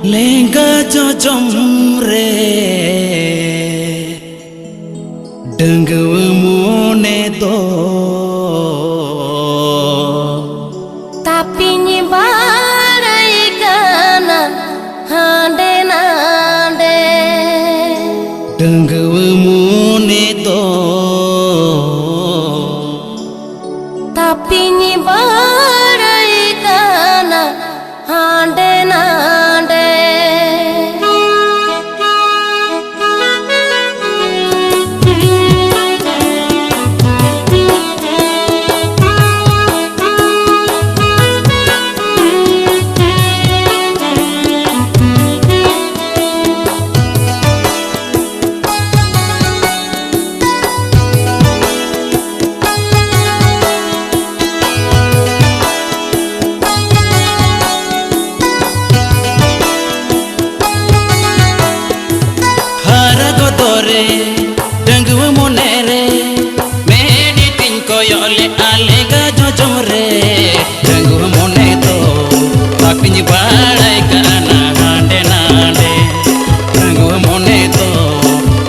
लेंगा जोजम रे डंगव मोने दो तापिनी बाराई गाना हांडे नांडे डंगव मोने दो तापिनी बाराई गाना हांडे नांडे डंगव मोने रे मेरी तिन को योले आलेगा जोजम रे डंगव मोने तो तापिनी बाड़ाई गाना हांडे नांडे डंगव मोने तो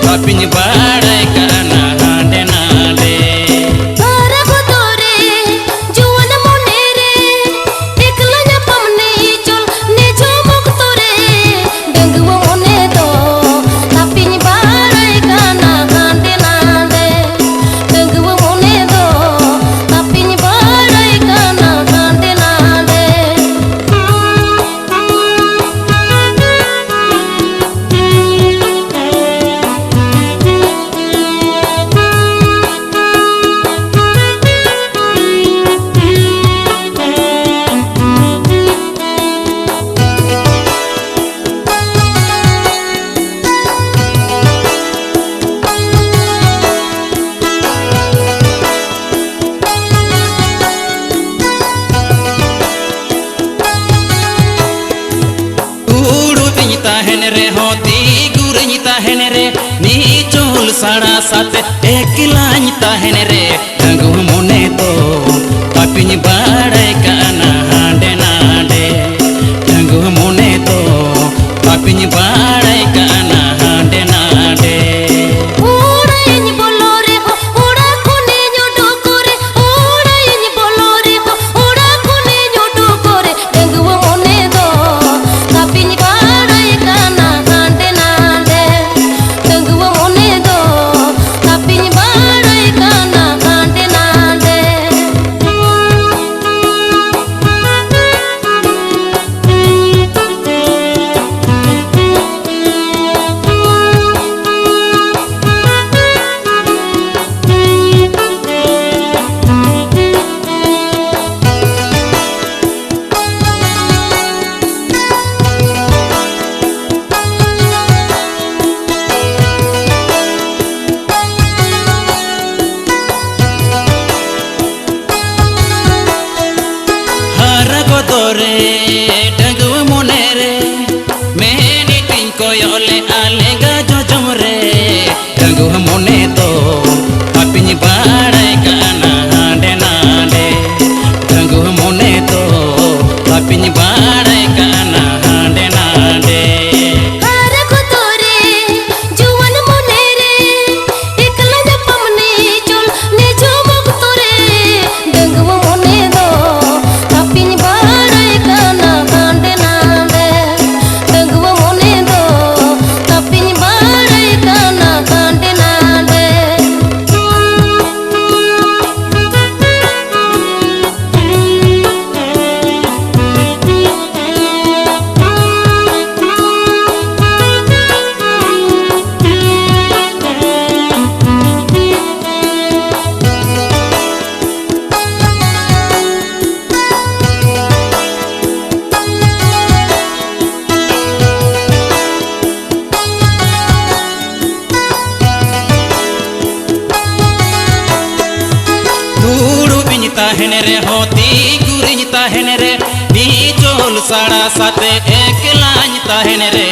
तापिनी बाड़ाई गाना हांडे नांडे साड़ा साथ एक लाइन ताहन रे डंगव मोने तो तापिनी बाड़ाई गाना हांडे नांडे डंगव मोने तो तापिनी बाड़ाई गाना हांडे नांडे डंगव मोने रे मेरी तिन को योले आलेगा जोजम रे डंगव मोने तो तापिनी बाड़ाई गाना हांडे नांडे डंगव मोने तो तापिनी बाड़ाई गाना हांडे नांडे ताहन रे होती गुरिन ताहन रे बीचोल साड़ा साथे एक लाइन ताहन रे